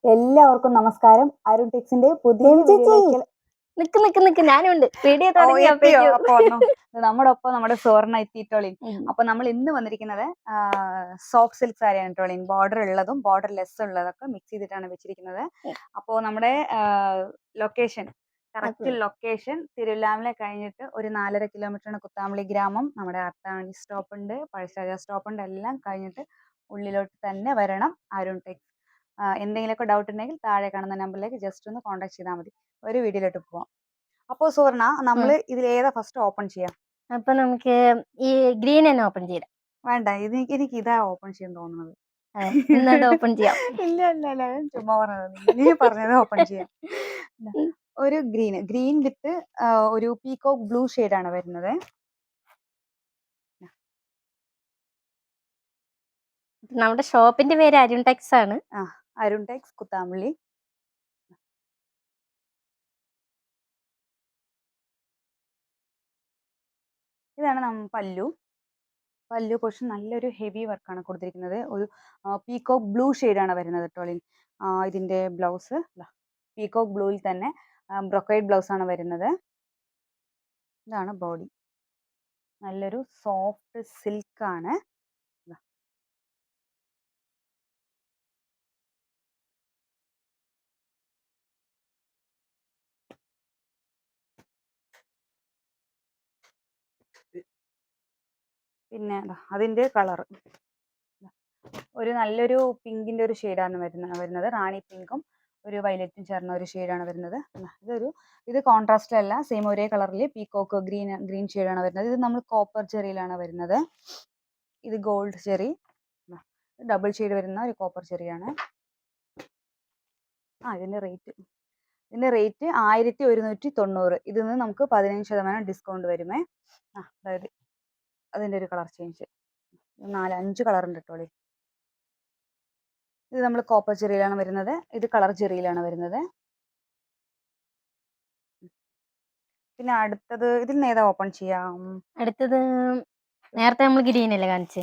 എല്ലാവർക്കും നമസ്കാരം. അരുൺ ടെക്സിന്റെ പുതിയ വീഡിയോയിലേക്ക് നിക്ക് ഞാനുണ്ട്. വീഡിയോ തുടങ്ങി എത്തിയോ? അപ്പോഴേക്കും. അപ്പൊ വന്നു. നമ്മുടെ ഒപ്പം നമ്മുടെ സുവർണ എത്തിയിട്ടോളി. അപ്പൊ നമ്മൾ ഇന്ന് വന്നിരിക്കുന്നത് സോഫ്റ്റ് സിൽക്ക് സാരിയാണ് ടോളി. ബോർഡർ ഉള്ളതും ബോർഡർ ലെസ് ഉള്ളതൊക്കെ മിക്സ് ചെയ്തിട്ടാണ് വെച്ചിരിക്കുന്നത്. അപ്പോൾ നമ്മുടെ ലൊക്കേഷൻ ലൊക്കേഷൻ തിരുവല്ലാമല കഴിഞ്ഞിട്ട് ഒരു 4.5 കിലോമീറ്ററാണ് കുത്താമ്പളി ഗ്രാമം. നമ്മുടെ അത്താണി സ്റ്റോപ്പ് ഉണ്ട്, പഴശ്ശാല സ്റ്റോപ്പ് ഉണ്ട്, എല്ലാം കഴിഞ്ഞിട്ട് ഉള്ളിലോട്ട് തന്നെ വരണം. അരുൺ ടെക്സ്. എന്തെങ്കിലുമൊക്കെ ഡൗട്ട് ഉണ്ടെങ്കിൽ താഴെ കാണുന്ന നമ്പറിലേക്ക് ജസ്റ്റ് ഒന്ന് കോൺടാക്ട് ചെയ്താൽ മതി. ഒരു വീഡിയോയിലോട്ട് പോവാം. അപ്പോൾ സുവർണ, നമ്മൾ ഇതിൽ ഏതാ ഫസ്റ്റ് ഓപ്പൺ ചെയ്യാം? അപ്പൊ നമുക്ക് ഈ ഗ്രീൻ തന്നെ ഓപ്പൺ ചെയ്യാം. വേണ്ട, എനിക്ക് ഇതാ ഓപ്പൺ ചെയ്യാൻ തോന്നുന്നത്. ഓപ്പൺ ചെയ്യാം. ഇല്ല, ചുമ്മാ പറഞ്ഞത്. നീ പറഞ്ഞത് ഓപ്പൺ ചെയ്യാം. ഒരു ഗ്രീൻ വിത്ത് ഒരു പീകോക്ക് ബ്ലൂ ആണ് വരുന്നത്. നമ്മുടെ ഷോപ്പിന്റെ പേര് അരുൺ ടെക്സ് ആണ്. അരുൺ ടെക്സ് കുത്താമ്പള്ളി. ഇതാണ് പല്ലു പോർഷൻ. നല്ലൊരു ഹെവി വർക്കാണ് കൊടുത്തിരിക്കുന്നത്. ഒരു പീകോക്ക് ബ്ലൂ ആണ് വരുന്നത് കേട്ടോ. ഇതിന്റെ ബ്ലൗസ് പീകോക്ക് ബ്ലൂവിൽ തന്നെ ബ്രൊക്കൈഡ് ബ്ലൗസ് ആണ് വരുന്നത്. ഇതാണ് ബോഡി. നല്ലൊരു സോഫ്റ്റ് സിൽക്ക് ആണ്. പിന്നെ അതിന്റെ കളർ ഒരു നല്ലൊരു പിങ്കിന്റെ ഒരു ഷെയ്ഡാണ് വരുന്നത്. റാണി പിങ്കും ഒരു വയലറ്റും ചേർന്ന ഒരു ഷെയ്ഡാണ് വരുന്നത്. ഇത് കോൺട്രാസ്റ്റ് അല്ല, സെയിം ഒരേ കളറിൽ പീകോക്ക് ഗ്രീൻ ഷെയ്ഡാണ് വരുന്നത്. ഇത് നമ്മൾ കോപ്പർ ചെറിയിലാണ് വരുന്നത്. ഇത് ഗോൾഡ് ചെറി, ഡബിൾ ഷെയ്ഡ് വരുന്ന ഒരു കോപ്പർ ചെറിയാണ്. ഇതിന്റെ റേറ്റ് 1190. ഇതിൽ നിന്ന് നമുക്ക് 15% ഡിസ്കൗണ്ട് വരുമേ. അതായത് അതിന്റെ ഒരു കളർ ചേഞ്ച് 4-5 കളർ ഉണ്ട് കേട്ടോ. ഇത് നമ്മൾ കോപ്പർ ചെറിയിലാണ് വരുന്നത്. ഇത് കളർ ചെറിയിലാണ് വരുന്നത്. പിന്നെ അടുത്തത് ഇതിൽ നിന്ന് ഏതാ ഓപ്പൺ ചെയ്യാം? അടുത്തത് നേരത്തെ നമ്മൾ ഗ്രീൻ അല്ലേ കാണിച്ചേ,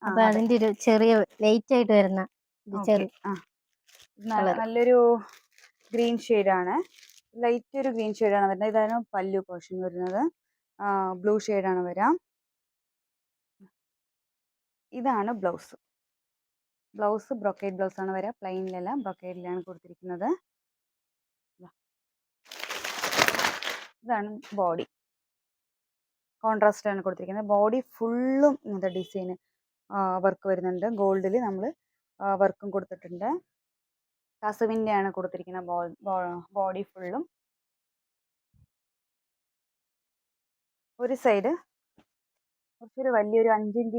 അപ്പൊ അതിന്റെ ഒരു ചെറിയ ലൈറ്റ് ആയിട്ട് വരുന്ന നല്ലൊരു ഗ്രീൻ ഷെയ്ഡാണ്. ലൈറ്റ് ഒരു ഗ്രീൻ ഷെയ്ഡാണ് വരുന്നത്. ഇതാണ് പല്ലു പോർഷൻ വരുന്നത്. ബ്ലൂ ഷെയ്ഡാണ് വരാം. ഇതാണ് ബ്ലൗസ് ബ്രൊക്കേഡ് ബ്ലൗസ് ആണ് വരിക. പ്ലെയിനിലല്ല, ബ്രൊക്കേഡിലാണ് കൊടുത്തിരിക്കുന്നത്. ഇതാണ് ബോഡി. കോൺട്രാസ്റ്റ് ആണ് കൊടുത്തിരിക്കുന്നത്. ബോഡി ഫുള്ളും ഇങ്ങനത്തെ ഡിസൈൻ വർക്ക് വരുന്നുണ്ട്. ഗോൾഡിൽ നമ്മൾ വർക്കും കൊടുത്തിട്ടുണ്ട്. കസവിൻ്റെ ആണ് കൊടുത്തിരിക്കുന്നത് ബോഡി ഫുള്ളും. ഒരു സൈഡ് കുറച്ചൊരു വലിയൊരു 5 ഇഞ്ച്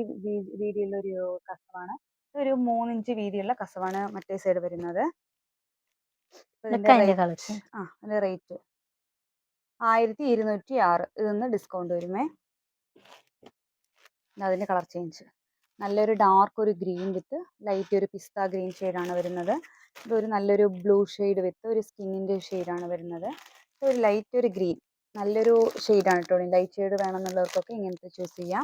വീതിയുള്ള ഒരു കസവാണ്. ഒരു 3 ഇഞ്ച് വീതിയുള്ള കസവാണ് മറ്റേ സൈഡ് വരുന്നത്. ഇതിന്റെ റേറ്റ് 1206. ഇതൊന്ന് ഡിസ്കൗണ്ട് വരുമേ. അതിന്റെ കളർ ചേഞ്ച് നല്ലൊരു ഡാർക്ക് ഒരു ഗ്രീൻ വിത്ത് ലൈറ്റ് ഒരു പിസ്ത ഗ്രീൻ ഷെയ്ഡാണ് വരുന്നത്. ഇതൊരു നല്ലൊരു ബ്ലൂ ഷെയ്ഡ് വിത്ത് ഒരു സ്കിന്നിന്റെ ഷെയ്ഡാണ് വരുന്നത്. ഒരു ലൈറ്റ് ഒരു ഗ്രീൻ നല്ലൊരു ഷെയ്ഡാണ് കേട്ടോ. ലൈറ്റ് ഷെയ്ഡ് വേണമെന്നുള്ളവർക്കൊക്കെ ഇങ്ങനത്തെ ചൂസ് ചെയ്യാം.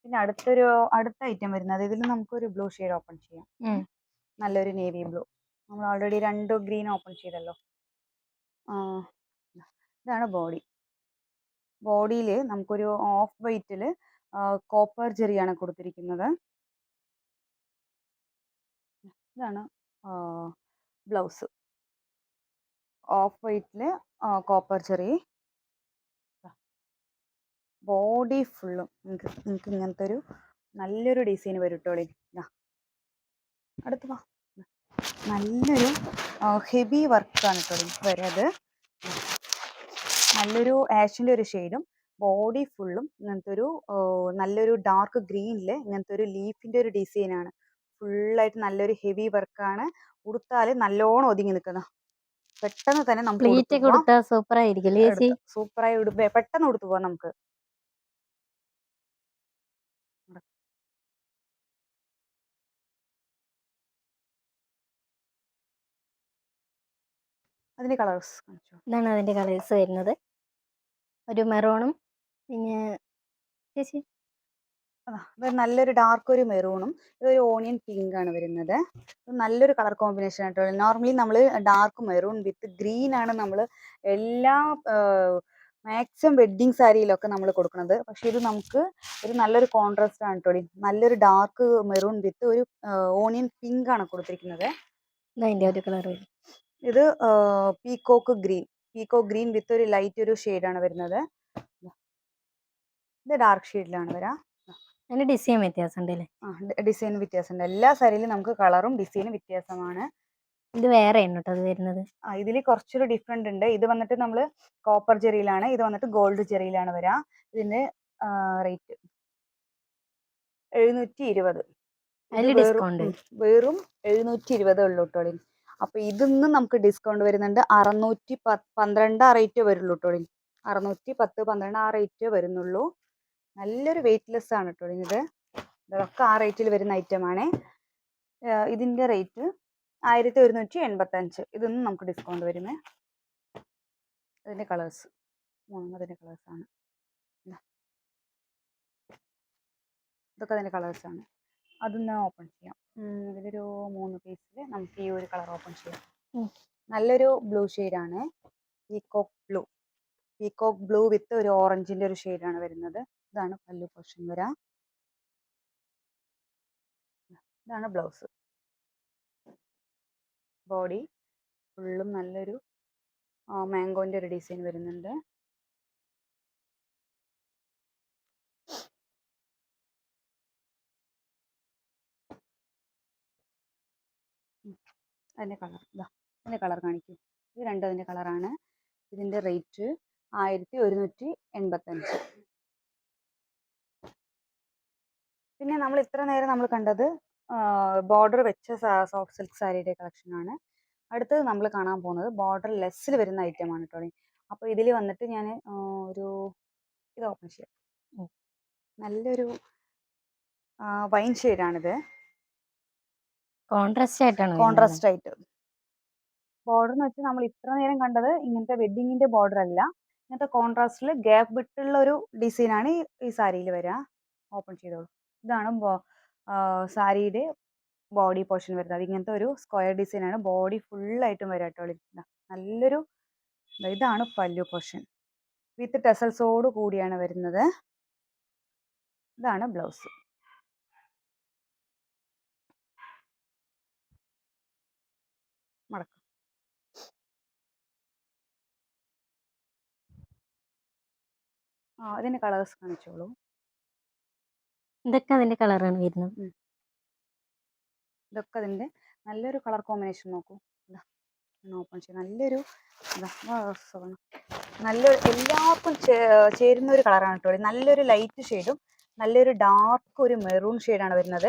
പിന്നെ അടുത്ത ഐറ്റം വരുന്നത്, ഇതിൽ നമുക്കൊരു ബ്ലൂ ഷെയ്ഡ് ഓപ്പൺ ചെയ്യാം. നല്ലൊരു നേവി ബ്ലൂ. നമ്മൾ ഓൾറെഡി 2 ഗ്രീൻ ഓപ്പൺ ചെയ്തല്ലോ. ഇതാണ് ബോഡിയിൽ നമുക്കൊരു ഓഫ് വൈറ്റിൽ കോപ്പർ ജെറിയാണ് കൊടുത്തിരിക്കുന്നത്. ഇതാണ് ബ്ലൗസ്. ഓഫ് വൈറ്റിൽ കോപ്പർ ജെറി. ബോഡി ഫുള്ളും നിങ്ങൾക്ക് ഇങ്ങനത്തെ ഒരു നല്ലൊരു ഡിസൈൻ വരും കേട്ടോളി. അടുത്ത് വാ. നല്ലൊരു ഹെവി വർക്കാണ് കേട്ടോ വരുന്നത്. നല്ലൊരു ആഷിൻ്റെ ഒരു ഷെയ്ഡും ബോഡി ഫുള്ളും ഇങ്ങനത്തെ ഒരു നല്ലൊരു ഡാർക്ക് ഗ്രീനിൽ ഇങ്ങനത്തെ ഒരു ലീഫിൻ്റെ ഒരു ഡിസൈനാണ്. ഫുള്ളായിട്ട് നല്ലൊരു ഹെവി വർക്കാണ്. ഉടുത്താൽ നല്ലോണം ഒതുങ്ങി നിൽക്കുന്ന പെട്ടെന്ന് തന്നെ നമുക്ക് സൂപ്പറായി പെട്ടെന്ന് ഉടുത്തു പോവാം നമുക്ക്. അതിന്റെ കളേഴ്സ് ഇതാണ് അതിന്റെ കളേഴ്സ് വരുന്നത്. ഒരു മെറൂണും പിന്നെ ചേച്ചി ഇത് നല്ലൊരു ഡാർക്ക് ഒരു മെറൂണും ഇതൊരു ഓണിയൻ പിങ്ക് ആണ് വരുന്നത്. ഇത് നല്ലൊരു കളർ കോമ്പിനേഷൻ ആയിട്ട് നോർമലി നമ്മൾ ഡാർക്ക് മെറൂൺ വിത്ത് ഗ്രീൻ ആണ് നമ്മൾ എല്ലാ മാക്സിമം വെഡ്ഡിങ് സാരിയിലൊക്കെ നമ്മൾ കൊടുക്കുന്നത്. പക്ഷെ ഇത് നമുക്ക് ഒരു നല്ലൊരു കോൺട്രാസ്റ്റ് ആണ് കേട്ടോ. നല്ലൊരു ഡാർക്ക് മെറൂൺ വിത്ത് ഒരു ഓണിയൻ പിങ്ക് ആണ് കൊടുത്തിരിക്കുന്നത്. അതിന്റെ ഒരു കളർ ഇത് പീക്കോക്ക് ഗ്രീൻ വിത്ത് ഒരു ലൈറ്റ് ഒരു ഷെയ്ഡാണ് വരുന്നത്. ഇത് ഡാർക്ക് ഷെയ്ഡിലാണ് വരാം. അതിന്റെ ഡിസൈൻ വ്യത്യാസം ഉണ്ടല്ലേ? ഡിസൈൻ വ്യത്യാസമുണ്ട്. എല്ലാ സാരിയിലും നമുക്ക് കളറും ഡിസൈനും വ്യത്യാസമാണ്. ഇത് വേറെ കേട്ടോ അത് വരുന്നത്. ഇതിൽ കുറച്ചൊരു ഡിഫറെന്റ് ഉണ്ട്. ഇത് വന്നിട്ട് നമ്മൾ കോപ്പർ ജെറിയിലാണ്, ഇത് വന്നിട്ട് ഗോൾഡ് ജെറിയിലാണ് വരാം. ഇതിന്റെ റേറ്റ് 720. വെറും 720 ഉള്ളൂ കേട്ടോ. അപ്പൊ ഇതിന്ന് നമുക്ക് ഡിസ്കൗണ്ട് വരുന്നുണ്ട് 612 ആ റേറ്റ് വരുള്ളൂ കേട്ടോ. 610-12 ആ റേറ്റ് വരുന്നുള്ളൂ. നല്ലൊരു വെയിറ്റ്ലെസ് ആണ് കേട്ടോ ഇത്. ഇതൊക്കെ ആ റേറ്റിൽ വരുന്ന ഐറ്റമാണ്. ഇതിന്റെ റേറ്റ് 1185. ഇതൊന്നും നമുക്ക് ഡിസ്കൗണ്ട് വരുമേ. അതിന്റെ കളേഴ്സ് അതിന്റെ കളേഴ്സാണ്. ഇതൊക്കെ അതിന്റെ കളേഴ്സാണ്. അതൊന്ന് ഓപ്പൺ ചെയ്യാം. ഇതിലൊരു 3 പീസിൽ നമുക്ക് ഈ ഒരു കളർ ഓപ്പൺ ചെയ്യാം. നല്ലൊരു ബ്ലൂ ഷെയ്ഡാണ്. പീകോക്ക് ബ്ലൂ വിത്ത് ഒരു ഓറഞ്ചിന്റെ ഒരു ഷെയ്ഡാണ് വരുന്നത്. ഇതാണ് പല്ലു പോർഷൻ വരാം. ഇതാണ് ബ്ലൗസ്. ബോഡി ഫുള്ളും നല്ലൊരു മാംഗോന്റെ ഒരു ഡിസൈൻ വരുന്നുണ്ട്. അതിന്റെ കളർ അതിന്റെ കളർ കാണിക്കും. ഇത് രണ്ടും അതിന്റെ കളറാണ്. ഇതിന്റെ റേറ്റ് 1185. പിന്നെ നമ്മൾ ഇത്ര നേരം നമ്മൾ കണ്ടത് ബോർഡർ വെച്ച സോഫ്റ്റ് സിൽക്ക് സാരിയുടെ കളക്ഷനാണ്. അടുത്തത് നമ്മൾ കാണാൻ പോകുന്നത് ബോർഡർ ലെസ്സിൽ വരുന്ന ഐറ്റമാണ് കേട്ടോ. അപ്പോൾ ഇതിൽ വന്നിട്ട് ഞാൻ ഒരു ഇത് ഓപ്പൺ ചെയ്യാം. നല്ലൊരു വൈൻ ഷെയ്ഡാണിത്. കോൺട്രാസ്റ്റ് ആയിട്ട് ബോർഡർ എന്ന് വെച്ചാൽ നമ്മൾ ഇത്ര നേരം കണ്ടത് ഇങ്ങനത്തെ വെഡ്ഡിങ്ങിന്റെ ബോർഡർ അല്ല. ഇങ്ങനത്തെ കോൺട്രാസ്റ്റിൽ ഗ്യാപ്പ് വിട്ടുള്ള ഒരു ഡിസൈനാണ് ഈ സാരിയിൽ വരിക. ഓപ്പൺ ചെയ്തോളൂ. ഇതാണ് സാരിയുടെ ബോഡി പോർഷൻ വരുന്നത്. ഇങ്ങനത്തെ ഒരു സ്ക്വയർ ഡിസൈനാണ് ബോഡി ഫുള്ളായിട്ടും വരിക കേട്ടോ. നല്ലൊരു ഇതാണ് പല്ലു പോർഷൻ വിത്ത് ടെസൽസോട് കൂടിയാണ് വരുന്നത്. ഇതാണ് ബ്ലൗസ്. മടക്കം. അതിന്റെ കളേഴ്സ് കാണിച്ചോളൂ. ഇതൊക്കെ അതിന്റെ കളറാണ് വരുന്നത്. ഇതൊക്കെ അതിന്റെ നല്ലൊരു കളർ കോമ്പിനേഷൻ നോക്കൂ. ഓപ്പൺ ചെയ്യാം. നല്ലൊരു എല്ലാവർക്കും ചേരുന്ന ഒരു കളറാണ് കേട്ടോ. നല്ലൊരു ലൈറ്റ് ഷെയ്ഡും നല്ലൊരു ഡാർക്ക് ഒരു മെറൂൺ ഷെയ്ഡാണ് വരുന്നത്.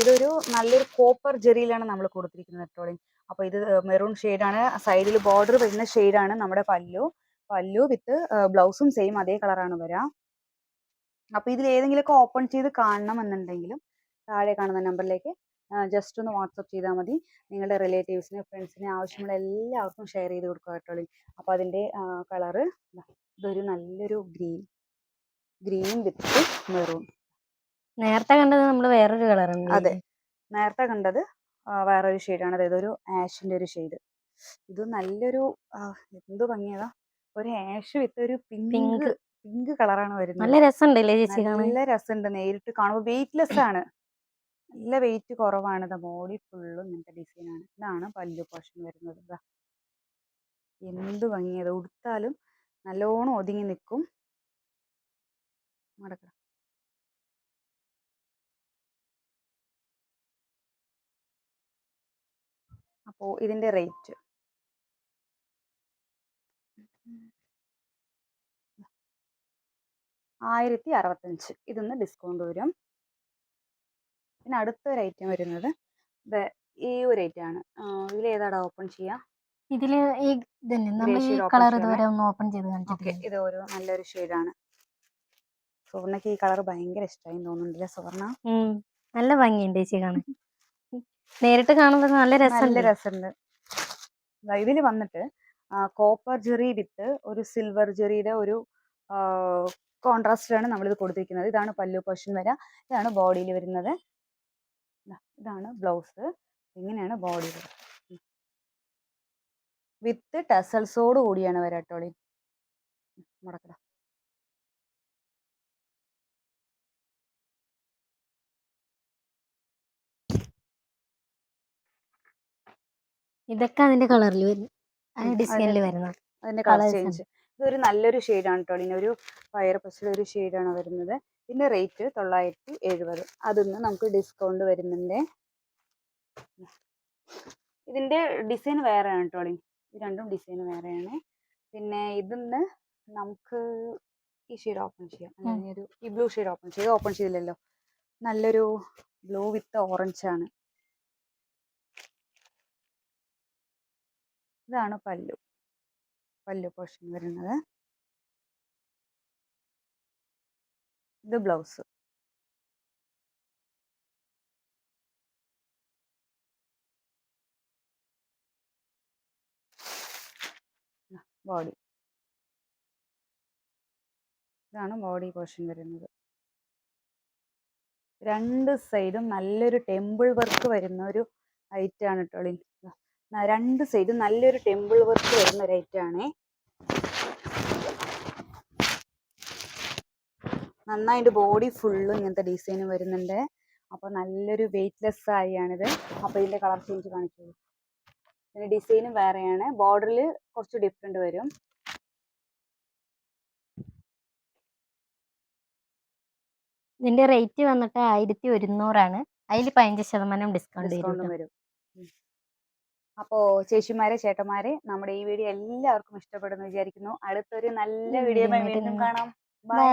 ഇതൊരു നല്ലൊരു കോപ്പർ ജെറിയിലാണ് നമ്മൾ കൊടുത്തിരിക്കുന്നത് കേട്ടോ. അപ്പോൾ ഇത് മെറൂൺ ഷെയ്ഡാണ്. സൈഡിൽ ബോർഡർ വരുന്ന ഷെയ്ഡാണ് നമ്മുടെ പല്ലു വിത്ത് ബ്ലൗസും സെയിം അതേ കളറാണ് വരാം. അപ്പോൾ ഇതിൽ ഏതെങ്കിലുമൊക്കെ ഓപ്പൺ ചെയ്ത് കാണണം എന്നുണ്ടെങ്കിലും താഴെ കാണുന്ന നമ്പറിലേക്ക് ജസ്റ്റ് ഒന്ന് വാട്സപ്പ് ചെയ്താൽ മതി. നിങ്ങളുടെ റിലേറ്റീവ്സിന് ഫ്രണ്ട്സിന് ആവശ്യമുള്ള എല്ലാവർക്കും ഷെയർ ചെയ്ത് കൊടുക്കുക കേട്ടോ. അപ്പോൾ അതിൻ്റെ കളറ് ഇതൊരു നല്ലൊരു ഗ്രീൻ വിത്ത് മെറൂൺ. നേരത്തെ കണ്ടത് നമ്മൾ വേറൊരു കളറാണ്. അതെ, നേരത്തെ കണ്ടത് വേറൊരു ഷെയ്ഡാണ്. അതായത് ഒരു ആഷിന്റെ ഒരു ഷെയ്ഡ്. ഇത് നല്ലൊരു എന്ത് ഭംഗിയതാ. ഒരു ആഷ് വിത്ത് ഒരു പിങ്ക് കളറാണ് വരുന്നത്. നല്ല രസമുണ്ടല്ലേ ചേച്ചി? നല്ല രസമുണ്ട്. നേരിട്ട് കാണുമ്പോൾ വെയിറ്റ്ലെസ് ആണ്. നല്ല വെയിറ്റ് കുറവാണ്. ബോഡി ഫുള്ളും ഇങ്ങനത്തെ ഡിസൈനാണ്. ഇതാണ് പല്ലു പോർഷൻ വരുന്നത്. എന്ത് ഭംഗിയത്. ഉടുത്താലും നല്ലോണം ഒതുങ്ങി നിൽക്കും. മടക്കണം. അപ്പോൾ ഇതിന്റെ റേറ്റ് 1065. ഇതൊന്ന് ഡിസ്കൗണ്ട് വരും. പിന്നെ അടുത്തൊരു ഐറ്റം വരുന്നത് ഈ ഒരു ഐറ്റം ആണ്. ഇതിൽ ഏതാടാ ഓപ്പൺ ചെയ്യാം? ഇതില് ഈ കളർ ഇതുവരെ ഒന്ന് ഓപ്പൺ ചെയ്ത് കാണിച്ചിട്ടില്ല. ഇത് ഒരു നല്ലൊരു ഷെയ്ഡാണ്. സുവർണക്ക് ഈ കളർ ഭയങ്കര ഇഷ്ടമായി തോന്നുന്നുണ്ടല്ലേ സുവർണ? നല്ല ഭംഗിയുണ്ട് ചേച്ചി കാണാൻ. നേരിട്ട് കാണുമ്പോൾ നല്ല രസമുണ്ട്. ഇതിൽ വന്നിട്ട് കോപ്പർ ജെറി വിത്ത് ഒരു സിൽവർ ജെറിയുടെ ഒരു കോൺട്രാസ്റ്റിലാണ് നമ്മളിത് കൊടുത്തിരിക്കുന്നത്. ഇതാണ് പല്ലു പോർഷൻ വരിക, ഇതാണ് ബോഡിയിൽ വരുന്നത്, ഇതാണ് ബ്ലൗസ്, ഇങ്ങനെയാണ് ബോഡി വരിക. വിത്ത് ടെസൽസോട് കൂടിയാണ് വരിക കേട്ടോളി. മുടക്കട ഇതൊക്കെ അതിന്റെ കളറിൽ വരുന്നു, ഡിസൈനിൽ വരുന്ന അതിന്റെ കളർ ചേഞ്ച്. ഇതൊരു നല്ലൊരു ഷെയ്ഡാണ് കേട്ടോ. ഇനി ഒരു ഫയർ പച്ചിൽ ഒരു ഷെയ്ഡാണ് വരുന്നത്. ഇതിന്റെ റേറ്റ് 970. അതിന്ന് നമുക്ക് ഡിസ്കൗണ്ട് വരുന്നുണ്ട്. ഇതിന്റെ ഡിസൈൻ വേറെയാണ് കേട്ടോ. ഇത് രണ്ടും ഡിസൈൻ വേറെയാണ്. പിന്നെ ഇതിന്ന് നമുക്ക് ഈ ഷെയ്ഡ് ഓപ്പൺ ചെയ്യാം. അല്ലെങ്കിൽ ഈ ബ്ലൂ ഷെയ്ഡ് ഓപ്പൺ ചെയ്ത് ഓപ്പൺ ചെയ്തില്ലല്ലോ. നല്ലൊരു ബ്ലൂ വിത്ത് ഓറഞ്ച് ആണ്. ഇതാണ് പല്ലു പോർഷൻ വരുന്നത്. ഇത് ബ്ലൗസ്. ബോഡി. ഇതാണ് ബോഡി പോർഷൻ വരുന്നത്. രണ്ട് സൈഡും നല്ലൊരു ടെമ്പിൾ വർക്ക് വരുന്ന ഒരു ഐറ്റം ആണ് കേട്ടോ. രണ്ട് സൈഡും നല്ലൊരു ടെമ്പിൾ വർക്ക് വരുന്ന ഒരു ഐറ്റം ആണ്. നന്നായിട്ട് ബോഡി ഫുള്ളും ഇങ്ങനത്തെ ഡിസൈൻ വരുന്നുണ്ട്. അപ്പോൾ നല്ലൊരു വെയ്റ്റ്ലെസ് സാരിയാണിത്. അപ്പോൾ ഇതിന്റെ കളർ ചേഞ്ച് കാണിച്ചോളൂ. ഇതിന്റെ ഡിസൈനും വേറെയാണ്. ബോർഡറിൽ കുറച്ച് ഡിഫറെന്റ് വരും. ഇതിന്റെ റേറ്റ് വന്നിട്ട് 1100 അതിൽ 15% ഡിസ്കൗണ്ട് വരും. അപ്പോൾ ചേച്ചിമാരെ ചേട്ടന്മാരെ, നമ്മുടെ ഈ വീഡിയോ എല്ലാവർക്കും ഇഷ്ടപ്പെടുന്നു വിചാരിക്കുന്നു. അടുത്തൊരു നല്ല വീഡിയോ വീണ്ടും കാണാം. ബൈ.